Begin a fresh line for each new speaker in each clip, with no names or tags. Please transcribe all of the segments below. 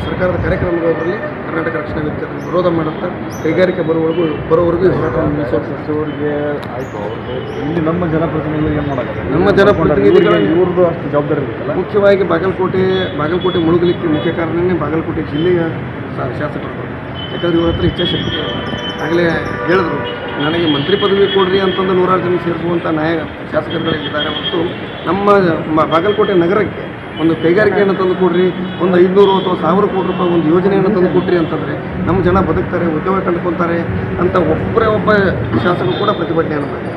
ಸರ್ಕಾರದ ಕಾರ್ಯಕ್ರಮಗಳಲ್ಲಿ ಕರ್ನಾಟಕ ರಕ್ಷಣಾ ವೇದಿಕೆ ವಿರೋಧ ಮಾಡುತ್ತಾ ಕೈಗಾರಿಕೆ ಬರೋವರೆಗೂ ಹೋರಾಟವನ್ನು
ನಿಲ್ಲಿಸೋರಿಗೆ ಆಯಿತು. ಇಲ್ಲಿ ನಮ್ಮ ಜನಪ್ರತಿನಿಧಿಗಳು ಏನು ಮಾಡೋದು?
ನಮ್ಮ ಜನಪ್ರತಿನಿಧಿಗಳು
ಇವ್ರದ್ದು ಅಷ್ಟು ಜವಾಬ್ದಾರಿ ಇರುತ್ತಲ್ಲ.
ಮುಖ್ಯವಾಗಿ ಬಾಗಲಕೋಟೆ ಮುಳುಗಲಿಕ್ಕೆ ಮುಖ್ಯ ಕಾರಣನೇ ಬಾಗಲಕೋಟೆ ಜಿಲ್ಲೆಯ ಶಾಸಕರು. ಯಾಕಂದರೆ ಇವ್ರ ಹತ್ರ ಇಚ್ಛಾಶಕ್ತಿ ಆಗಲೇ ಹೇಳಿದ್ರು, ನನಗೆ ಮಂತ್ರಿ ಪದವಿ ಕೊಡ್ರಿ ಅಂತಂದು 100 ಜನ ಸೇರಿಸುವಂಥ ಶಾಸಕರುಗಳಿದ್ದಾರೆ. ಮತ್ತು ನಮ್ಮ ಬಾಗಲಕೋಟೆ ನಗರಕ್ಕೆ ಒಂದು ಕೈಗಾರಿಕೆಯನ್ನು ತಂದು ಕೊಡ್ರಿ, ಒಂದು 500 ಅಥವಾ 1000 ಕೋಟಿ ರೂಪಾಯಿ ಒಂದು ಯೋಜನೆಯನ್ನು ತಂದು ಕೊಟ್ರಿ ಅಂತಂದರೆ ನಮ್ಮ ಜನ ಬದುಕ್ತಾರೆ, ಉದ್ಯೋಗ ಕಂಡುಕೊಳ್ತಾರೆ ಅಂತ ಒಬ್ಬ ಶಾಸಕರು ಕೂಡ ಪ್ರತಿಭಟನೆಯನ್ನು ಮಾಡಿದ್ದಾರೆ.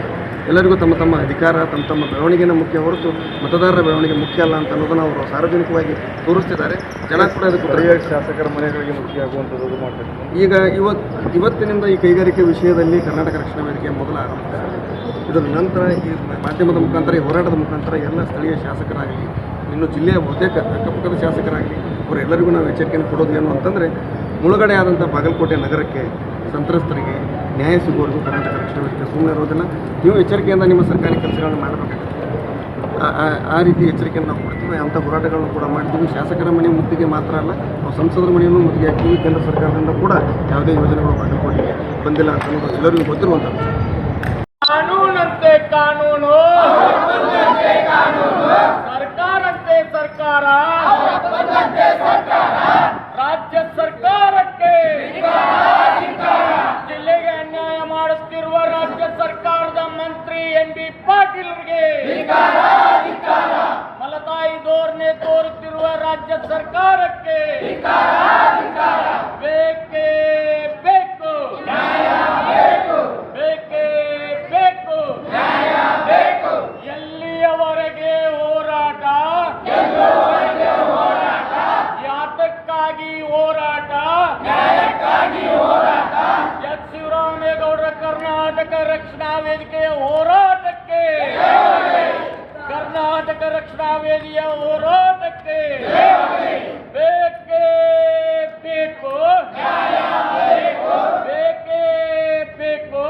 ಎಲ್ಲರಿಗೂ ತಮ್ಮ ತಮ್ಮ ಅಧಿಕಾರ, ತಮ್ಮ ಬೆಳವಣಿಗೆನ ಮುಖ್ಯ ಹೊರತು ಮತದಾರರ ಬೆಳವಣಿಗೆ ಮುಖ್ಯ ಅಲ್ಲ ಅಂತ ಅನ್ನೋದನ್ನು ಅವರು ಸಾರ್ವಜನಿಕವಾಗಿ ತೋರಿಸ್ತಿದ್ದಾರೆ. ಜನ ಕೂಡ ಅದಕ್ಕೆ
ಶಾಸಕರ ಮನೆಗಳಿಗೆ ಮುಖ್ಯ ಆಗುವಂಥದ್ದು ಮಾಡಬೇಕು.
ಈಗ ಇವತ್ತಿನಿಂದ ಈ ಕೈಗಾರಿಕೆ ವಿಷಯದಲ್ಲಿ ಕರ್ನಾಟಕ ರಕ್ಷಣಾ ವೇದಿಕೆಯ ಮೊದಲ ಆರಂಭ. ಇದರ ನಂತರ ಈ ಮಾಧ್ಯಮದ ಮುಖಾಂತರ, ಈ ಹೋರಾಟದ ಮುಖಾಂತರ ಎಲ್ಲ ಸ್ಥಳೀಯ ಶಾಸಕರಾಗಲಿ, ಇನ್ನು ಜಿಲ್ಲೆಯ ಬಹುತೇಕ ಅಕ್ಕಪಕ್ಕದ ಶಾಸಕರಾಗಲಿ ಅವರೆಲ್ಲರಿಗೂ ನಾವು ಎಚ್ಚರಿಕೆಯನ್ನು ಕೊಡೋದು ಏನು ಅಂತಂದರೆ, ಮುಳುಗಡೆ ಆದಂಥ ಬಾಗಲಕೋಟೆ ನಗರಕ್ಕೆ ಸಂತ್ರಸ್ತರಿಗೆ ನ್ಯಾಯ ಸಿಗುವವರೆಗೂ ಕರ್ನಾಟಕ ರಕ್ಷಣಾ ವೇದಿಕೆ ಸುಮ್ಮನೆ ಇರೋದಿಲ್ಲ. ನೀವು ಎಚ್ಚರಿಕೆಯಿಂದ ನಿಮ್ಮ ಸರ್ಕಾರಿ ಕೆಲಸಗಳನ್ನು ಮಾಡಬೇಕಾಗುತ್ತೆ. ಆ ರೀತಿ ಎಚ್ಚರಿಕೆಯನ್ನು ನಾವು ಕೊಡ್ತೀವಿ. ಅಂಥ ಹೋರಾಟಗಳನ್ನು ಕೂಡ ಮಾಡ್ತೀವಿ. ಶಾಸಕರ ಮನೆ ಮುತ್ತಿಗೆ ಮಾತ್ರ ಅಲ್ಲ, ನಾವು ಸಂಸದರ ಮನೆಯನ್ನು ಮುತ್ತಿಗೆ ಹಾಕ್ತೀವಿ. ಕೇಂದ್ರ ಸರ್ಕಾರದಿಂದ ಕೂಡ ಯಾವುದೇ ಯೋಜನೆಗಳು ಬಾಗಲಕೋಟೆಗೆ ಬಂದಿಲ್ಲ ಅಂತ ಅನ್ನೋದು ಎಲ್ಲರಿಗೂ ಗೊತ್ತಿರುವಂಥದ್ದು.
ಕಾನೂನಂತೆ ಕಾನೂನು, ಸರ್ಕಾರಂತೆ ಸರ್ಕಾರ, ರಾಜ್ಯ ಸರ್ಕಾರಕ್ಕೆ ಜಿಲ್ಲೆಗೆ ಅನ್ಯಾಯ ಮಾಡುತ್ತಿರುವ ರಾಜ್ಯ ಸರ್ಕಾರದ ಮಂತ್ರಿ NB ಪಾಟೀಲ್ರಿಗೆ, ಮಲತಾಯಿ ಧೋರಣೆ ತೋರುತ್ತಿರುವ ರಾಜ್ಯ ಸರ್ಕಾರಕ್ಕೆ ಬೇಕೇ ಬೇಕು, ಬೇಕೇ ಬೇಕು. ಎಲ್ಲಿಯವರೆಗೆ ಹೋರಾಟ, ಯಾತಕ್ಕಾಗಿ ಹೋರಾಟ? ಎಸ್ ಶಿವರಾಮೇಗೌಡರ ಕರ್ನಾಟಕ ರಕ್ಷಣಾ ವೇದಿಕೆಯ ಹೋರಾಟಕ್ಕೆ, ಕರ್ನಾಟಕ ರಕ್ಷಣಾ ವೇದಿಕೆಯ ಹೋರಾಟಕ್ಕೆ ಬೇಕೇ ಬೇಕು, ಬೇಕೇ ಬೇಕು.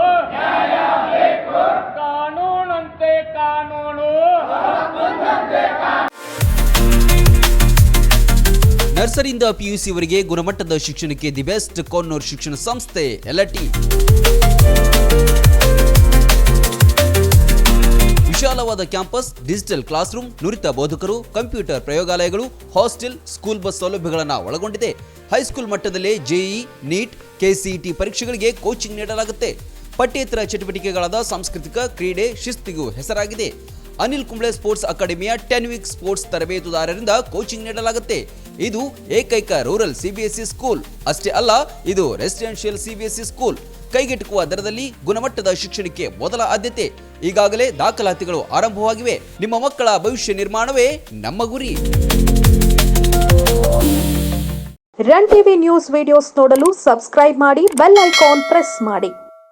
ಕಾನೂನಂತೆ ಕಾನೂನು.
ನರ್ಸರಿಯಿಂದ PUC ವರೆಗೆ ಗುಣಮಟ್ಟದ ಶಿಕ್ಷಣಕ್ಕೆ ದಿ ಬೆಸ್ಟ್ ಕೊನ್ನೂರು ಶಿಕ್ಷಣ ಸಂಸ್ಥೆ LT. ವಿಶಾಲವಾದ ಕ್ಯಾಂಪಸ್, ಡಿಜಿಟಲ್ ಕ್ಲಾಸ್ ರೂಮ್, ನುರಿತ ಬೋಧಕರು, ಕಂಪ್ಯೂಟರ್ ಪ್ರಯೋಗಾಲಯಗಳು, ಹಾಸ್ಟೆಲ್, ಸ್ಕೂಲ್ ಬಸ್ ಸೌಲಭ್ಯಗಳನ್ನು ಒಳಗೊಂಡಿದೆ. ಹೈಸ್ಕೂಲ್ ಮಟ್ಟದಲ್ಲೇ JEE, NEET, KCET ಪರೀಕ್ಷೆಗಳಿಗೆ ಕೋಚಿಂಗ್ ನೀಡಲಾಗುತ್ತೆ. ಪಠ್ಯೇತರ ಚಟುವಟಿಕೆಗಳಾದ ಸಾಂಸ್ಕೃತಿಕ, ಕ್ರೀಡೆ, ಶಿಸ್ತಿಗೂ ಹೆಸರಾಗಿದೆ. ಅನಿಲ್ ಕುಂಬ್ಳೆ ಸ್ಪೋರ್ಟ್ಸ್ ಅಕಾಡೆಮಿಯ 10 ವೀಕ್ ಸ್ಪೋರ್ಟ್ಸ್ ತರಬೇತುದಾರರಿಂದ ಕೋಚಿಂಗ್ ನೀಡಲಾಗುತ್ತೆ. ಇದು ಏಕೈಕ ರೂರಲ್ CBSE ಸ್ಕೂಲ್. ಅಷ್ಟೇ ಅಲ್ಲ, ಇದು ರೆಸಿಡೆನ್ಷಿಯಲ್ CBSE ಸ್ಕೂಲ್. ಕೈಗೆಟುಕುವ ದರದಲ್ಲಿ ಗುಣಮಟ್ಟದ ಶಿಕ್ಷಣಕ್ಕೆ ಮೊದಲ ಆದ್ಯತೆ. ಈಗಾಗಲೇ ದಾಖಲಾತಿಗಳು ಆರಂಭವಾಗಿವೆ. ನಿಮ್ಮ ಮಕ್ಕಳ ಭವಿಷ್ಯ ನಿರ್ಮಾಣವೇ ನಮ್ಮ ಗುರಿ.
ರನ್ ಟಿವಿ ನ್ಯೂಸ್ ವಿಡಿಯೋಸ್ ನೋಡಲು ಸಬ್ಸ್ಕ್ರೈಬ್ ಮಾಡಿ, ಬೆಲ್ ಐಕಾನ್ ಪ್ರೆಸ್ ಮಾಡಿ.